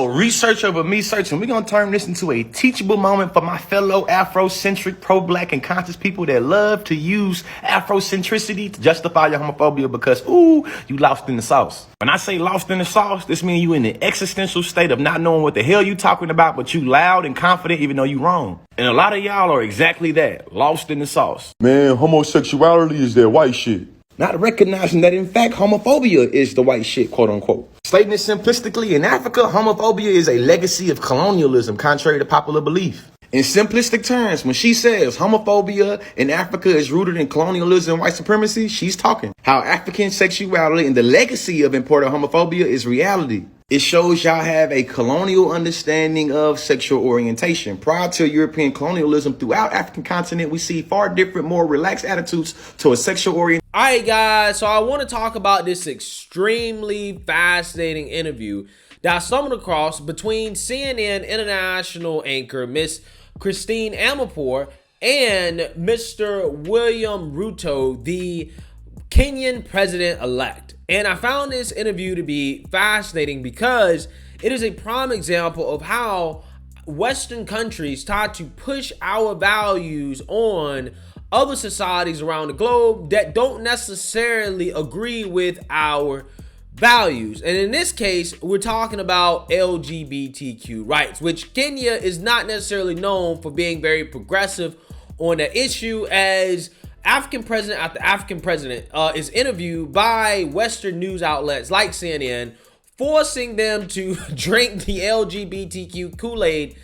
research over me searching. We're going to turn this into a teachable moment for my fellow Afrocentric, pro-black, and conscious people that love to use Afrocentricity to justify your homophobia because, you lost in the sauce. When I say lost in the sauce, this means you in the existential state of not knowing what the hell you talking about, but you loud and confident even though you wrong. And a lot of y'all are exactly that, lost in the sauce. Man, homosexuality is that white shit. Not recognizing that, in fact, homophobia is the white shit, quote unquote. Stating it simplistically, in Africa, homophobia is a legacy of colonialism, contrary to popular belief. In simplistic terms, when she says homophobia in Africa is rooted in colonialism and white supremacy, she's talking how African sexuality and the legacy of imported homophobia is reality. It shows y'all have a colonial understanding of sexual orientation. Prior to European colonialism throughout African continent, we see far different, more relaxed attitudes towards sexual orientation. All right, guys, so I want to talk about this extremely fascinating interview that I stumbled across between CNN international anchor Miss Christiane Amanpour and Mr. William Ruto, the Kenyan president-elect. And I found this interview to be fascinating because it is a prime example of how Western countries try to push our values on other societies around the globe that don't necessarily agree with our values. And in this case, we're talking about LGBTQ rights, which Kenya is not necessarily known for being very progressive on the issue, as African president after African president is interviewed by Western news outlets like CNN, forcing them to drink the LGBTQ Kool-Aid,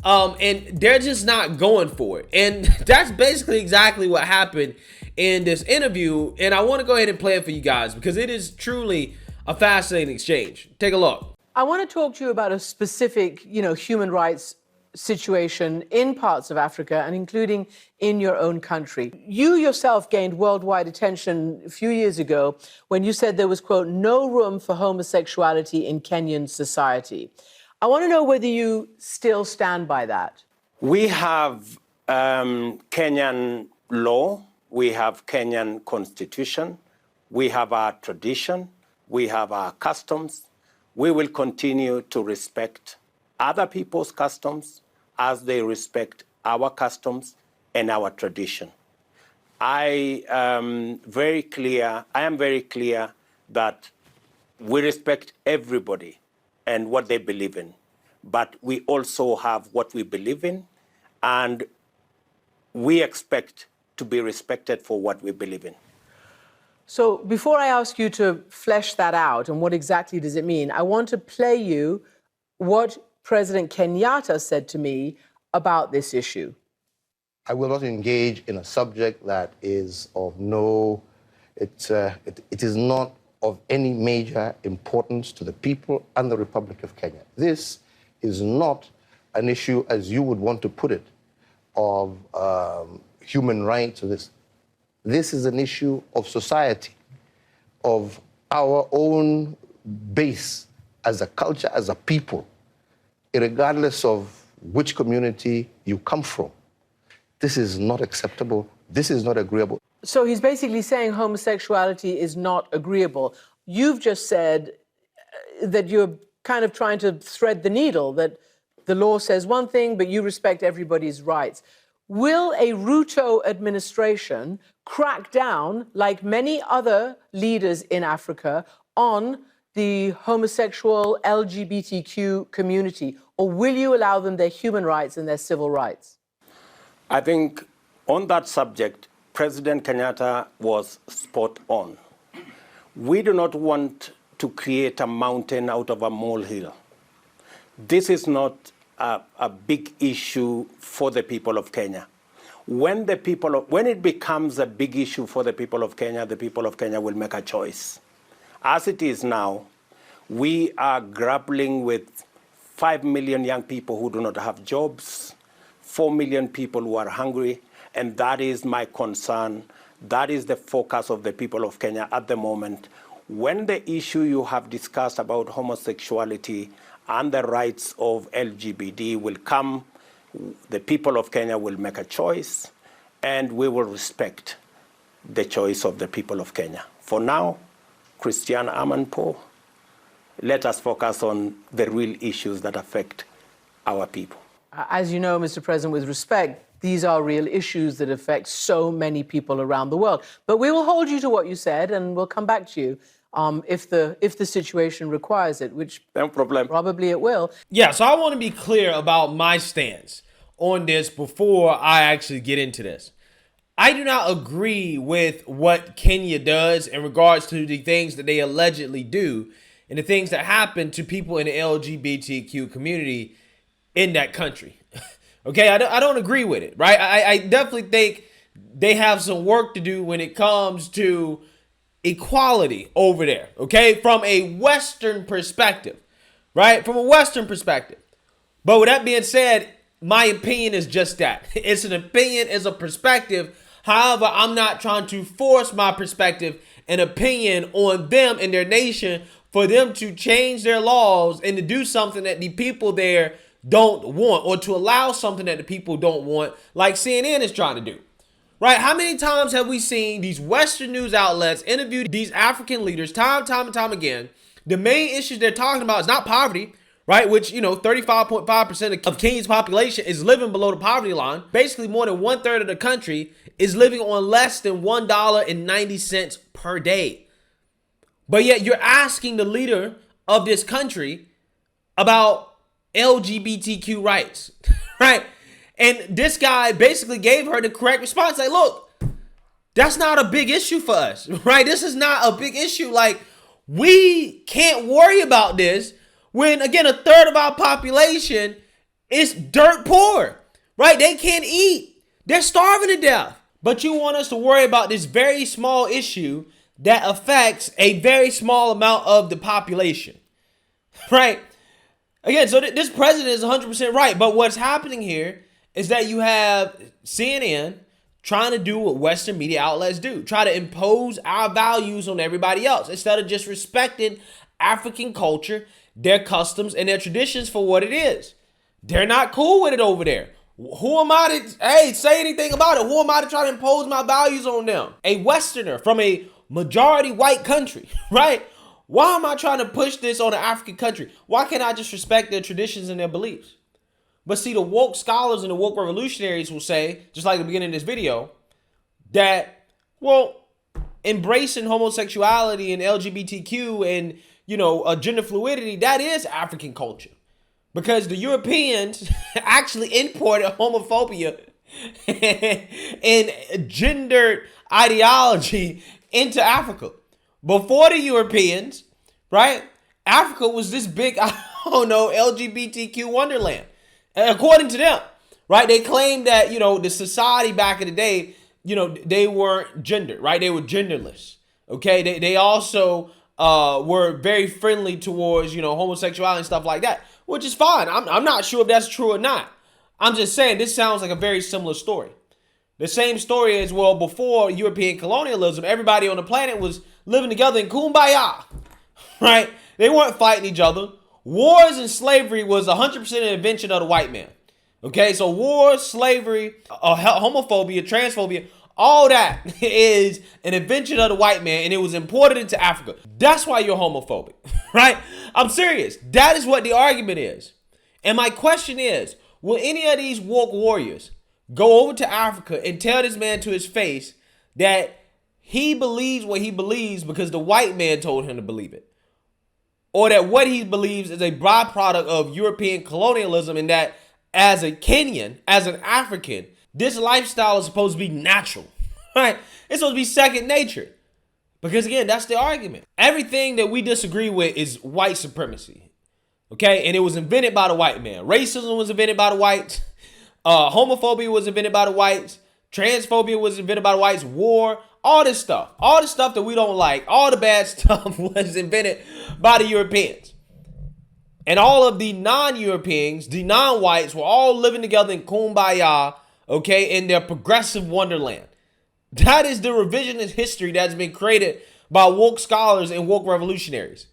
and they're just not going for it. And that's basically exactly what happened in this interview, and I want to go ahead and play it for you guys because it is truly a fascinating exchange. Take a look. I want to talk to you about a specific, human rights situation in parts of Africa and including in your own country. You yourself gained worldwide attention a few years ago when you said there was, quote, no room for homosexuality in Kenyan society. I want to know whether you still stand by that. We have Kenyan law, we have Kenyan constitution, we have our tradition, we have our customs. We will continue to respect other people's customs as they respect our customs and our tradition. I am very clear that we respect everybody and what they believe in, but we also have what we believe in, and we expect to be respected for what we believe in. So before I ask you to flesh that out and what exactly does it mean, I want to play you what President Kenyatta said to me about this issue. I will not engage in a subject that is of it is not of any major importance to the people and the Republic of Kenya. This is not an issue, as you would want to put it, of human rights or this. This is an issue of society, of our own base as a culture, as a people, regardless of which community you come from. This is not acceptable. This is not agreeable. So he's basically saying homosexuality is not agreeable. You've just said that you're kind of trying to thread the needle, that the law says one thing, but you respect everybody's rights. Will a Ruto administration crack down, like many other leaders in Africa, on the homosexual LGBTQ community? Or will you allow them their human rights and their civil rights? I think on that subject, President Kenyatta was spot on. We do not want to create a mountain out of a molehill. This is not a big issue for the people of Kenya. When it becomes a big issue for the people of Kenya will make a choice. As it is now, we are grappling with 5 million young people who do not have jobs, 4 million people who are hungry, and that is my concern. That is the focus of the people of Kenya at the moment. When the issue you have discussed about homosexuality and the rights of LGBT will come, the people of Kenya will make a choice, and we will respect the choice of the people of Kenya. For now, Christiane Amanpour, let us focus on the real issues that affect our people. As you know, Mr. President, with respect, these are real issues that affect so many people around the world. But we will hold you to what you said, and we'll come back to you if the situation requires it, which No problem. probably it will. Yeah, so I want to be clear about my stance on this before I actually get into this. I do not agree with what Kenya does in regards to the things that they allegedly do and the things that happen to people in the LGBTQ community in that country. Okay, I don't agree with it, right? I definitely think they have some work to do when it comes to equality over there, okay? From a Western perspective, right? From a Western perspective. But with that being said, my opinion is just that. It's an opinion, it's a perspective. However, I'm not trying to force my perspective and opinion on them and their nation for them to change their laws and to do something that the people there don't want, or to allow something that the people don't want, like CNN is trying to do. Right? How many times have we seen these Western news outlets interview these African leaders time and time again? The main issues they're talking about is not poverty, right? Which, 35.5% of Kenya's population is living below the poverty line. Basically, more than 1/3 of the country is living on less than $1.90 per day. But yet you're asking the leader of this country about LGBTQ rights, right? And this guy basically gave her the correct response. Like, look, that's not a big issue for us, right? This is not a big issue. Like, we can't worry about this when, again, 1/3 of our population is dirt poor, right? They can't eat. They're starving to death. But you want us to worry about this very small issue that affects a very small amount of the population, right? Again, so this president is 100% right. But what's happening here is that you have CNN trying to do what Western media outlets do, try to impose our values on everybody else instead of just respecting African culture, their customs, and their traditions for what it is. They're not cool with it over there. Who am I to, say anything about it? Who am I to try to impose my values on them? A Westerner from a majority white country, right? Why am I trying to push this on an African country? Why can't I just respect their traditions and their beliefs? But see, the woke scholars and the woke revolutionaries will say, just like at the beginning of this video, that, well, embracing homosexuality and LGBTQ and, gender fluidity, that is African culture. Because the Europeans actually imported homophobia and gendered ideology into Africa. Before the Europeans, right, Africa was this big, LGBTQ wonderland. According to them, right? They claim that, the society back in the day, they weren't gendered, right? They were genderless, okay? They also were very friendly towards, homosexuality and stuff like that, which is fine. I'm not sure if that's true or not. I'm just saying this sounds like a very similar story. The same story as, well, before European colonialism, everybody on the planet was living together in kumbaya, right? They weren't fighting each other. Wars and slavery was 100% an invention of the white man. Okay, so war, slavery, homophobia, transphobia, all that is an invention of the white man, and it was imported into Africa. That's why you're homophobic, right? I'm serious. That is what the argument is. And my question is, will any of these woke warriors go over to Africa and tell this man to his face that he believes what he believes because the white man told him to believe it? Or that what he believes is a byproduct of European colonialism, and that as a Kenyan, as an African, this lifestyle is supposed to be natural, right? It's supposed to be second nature. Because again, that's the argument. Everything that we disagree with is white supremacy, okay? And it was invented by the white man. Racism was invented by the whites. Homophobia was invented by the whites. Transphobia was invented by the whites. War, all this stuff that we don't like, all the bad stuff was invented by the Europeans. And all of the non-Europeans, the non-whites, were all living together in kumbaya, okay, in their progressive wonderland. That is the revisionist history that's been created by woke scholars and woke revolutionaries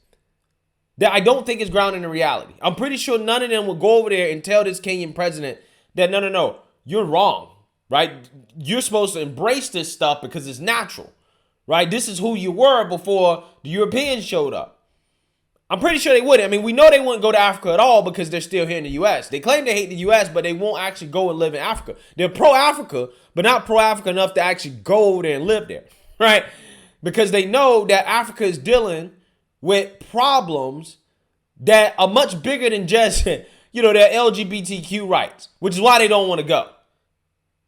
that I don't think is grounded in reality. I'm pretty sure none of them will go over there and tell this Kenyan president that, no, you're wrong, right? You're supposed to embrace this stuff because it's natural, right? This is who you were before the Europeans showed up. I'm pretty sure they wouldn't. I mean, we know they wouldn't go to Africa at all because they're still here in the U.S. They claim they hate the U.S., but they won't actually go and live in Africa. They're pro-Africa, but not pro-Africa enough to actually go over there and live there, right? Because they know that Africa is dealing with problems that are much bigger than just, their LGBTQ rights, which is why they don't want to go.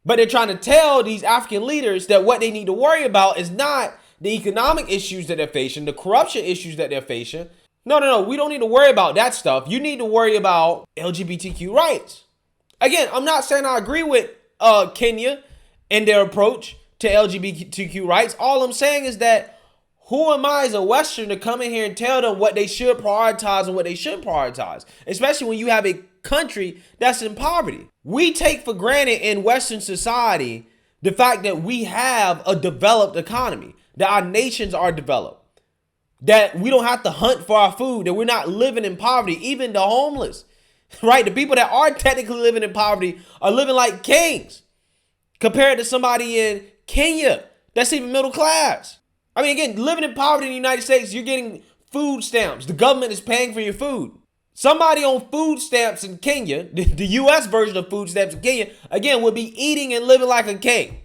But they're trying to tell these African leaders that what they need to worry about is not the economic issues that they're facing, the corruption issues that they're facing. No. We don't need to worry about that stuff. You need to worry about LGBTQ rights. Again, I'm not saying I agree with Kenya and their approach to LGBTQ rights. All I'm saying is that who am I as a Western to come in here and tell them what they should prioritize and what they shouldn't prioritize? Especially when you have a country that's in poverty. We take for granted in Western society the fact that we have a developed economy, that our nations are developed, that we don't have to hunt for our food, that we're not living in poverty, even the homeless, right? The people that are technically living in poverty are living like kings compared to somebody in Kenya that's even middle class. I mean, again, living in poverty in the United States, you're getting food stamps. The government is paying for your food. Somebody on food stamps in Kenya, the U.S. version of food stamps in Kenya, again, would be eating and living like a king.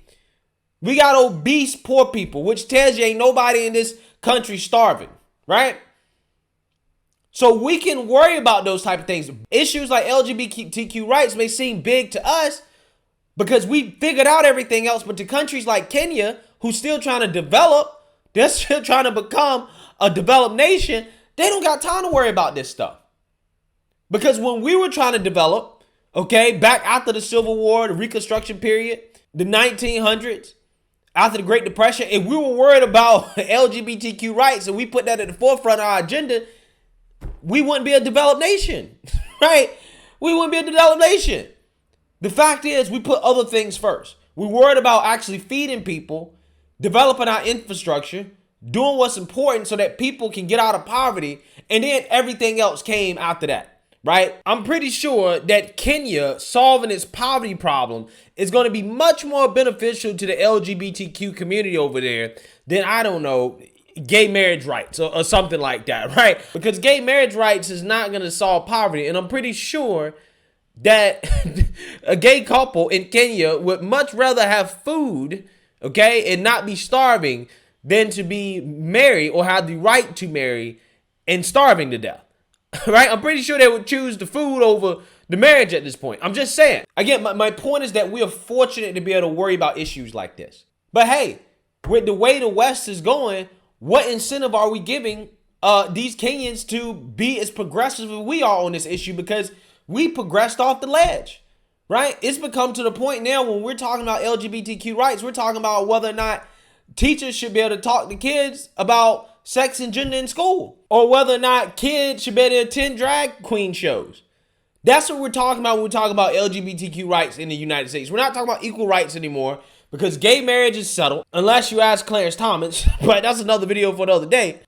We got obese poor people, which tells you ain't nobody in this country starving, right? So we can worry about those type of things. Issues like LGBTQ rights may seem big to us because we figured out everything else, but to countries like Kenya, who's still trying to develop, they're still trying to become a developed nation, they don't got time to worry about this stuff. Because when we were trying to develop, okay, back after the Civil War, the Reconstruction period, the 1900s, after the Great Depression, if we were worried about LGBTQ rights and we put that at the forefront of our agenda, we wouldn't be a developed nation, right? We wouldn't be a developed nation. The fact is, we put other things first. We worried about actually feeding people, developing our infrastructure, doing what's important so that people can get out of poverty, and then everything else came after that. Right? I'm pretty sure that Kenya solving its poverty problem is going to be much more beneficial to the LGBTQ community over there than, I don't know, gay marriage rights or something like that, right? Because gay marriage rights is not going to solve poverty. And I'm pretty sure that a gay couple in Kenya would much rather have food, okay, and not be starving than to be married or have the right to marry and starving to death. Right? I'm pretty sure they would choose the food over the marriage at this point. I'm just saying. Again, my point is that we are fortunate to be able to worry about issues like this. But hey, with the way the West is going, what incentive are we giving these Kenyans to be as progressive as we are on this issue? Because we progressed off the ledge, right? It's become to the point now when we're talking about LGBTQ rights, we're talking about whether or not teachers should be able to talk to kids about sex and gender in school, or whether or not kids should be able to attend drag queen shows. That's what we're talking about when we talk about LGBTQ rights in the United States. We're not talking about equal rights anymore because gay marriage is settled, unless you ask Clarence Thomas, but that's another video for another day.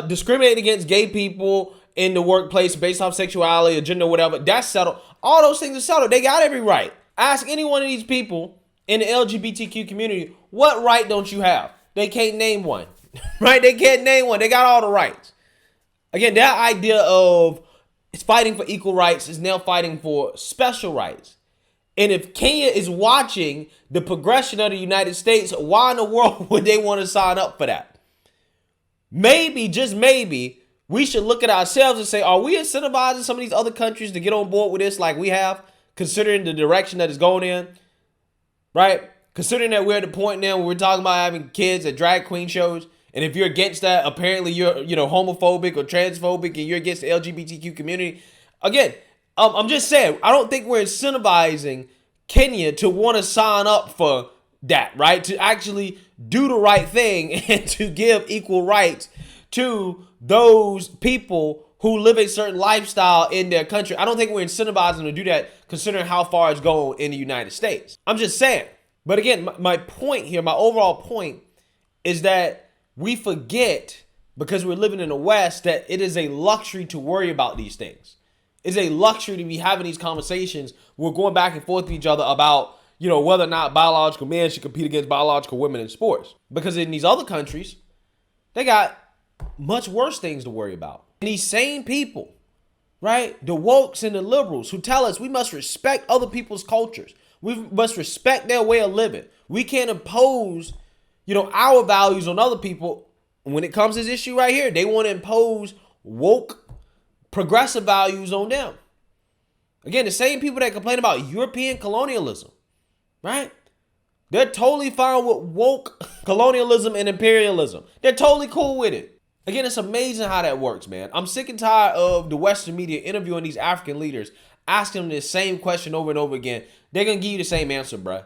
Discriminating against gay people in the workplace based off sexuality or gender, whatever, that's settled. All those things are settled. They got every right. Ask any one of these people in the LGBTQ community, what right don't you have? They can't name one. Right? They can't name one. They got all the rights. Again, that idea of fighting for equal rights is now fighting for special rights. And if Kenya is watching the progression of the United States, why in the world would they want to sign up for that? Maybe, just maybe, we should look at ourselves and say, are we incentivizing some of these other countries to get on board with this like we have, considering the direction that it's going in? Right? Considering that we're at the point now where we're talking about having kids at drag queen shows. And if you're against that, apparently you're, homophobic or transphobic and you're against the LGBTQ community. Again, I'm just saying, I don't think we're incentivizing Kenya to want to sign up for that, right? To actually do the right thing and to give equal rights to those people who live a certain lifestyle in their country. I don't think we're incentivizing them to do that considering how far it's going in the United States. I'm just saying. But again, my point here, my overall point is that we forget, because we're living in the West, that it is a luxury to worry about these things. It's a luxury to be having these conversations. We're going back and forth with each other about, whether or not biological men should compete against biological women in sports. Because in these other countries, they got much worse things to worry about. And these same people, right? The wokes and the liberals who tell us we must respect other people's cultures. We must respect their way of living. We can't impose, our values on other people. When it comes to this issue right here, they want to impose woke, progressive values on them. Again, the same people that complain about European colonialism, right? They're totally fine with woke colonialism and imperialism. They're totally cool with it. Again, it's amazing how that works, man. I'm sick and tired of the Western media interviewing these African leaders, asking them the same question over and over again. They're going to give you the same answer, bruh.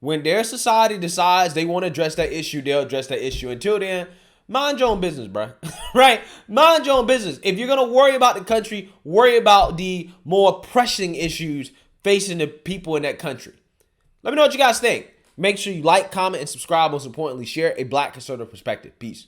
When their society decides they want to address that issue, they'll address that issue. Until then, mind your own business, bruh. Right? Mind your own business. If you're going to worry about the country, worry about the more pressing issues facing the people in that country. Let me know what you guys think. Make sure you like, comment, and subscribe. Most importantly, share a Black conservative perspective. Peace.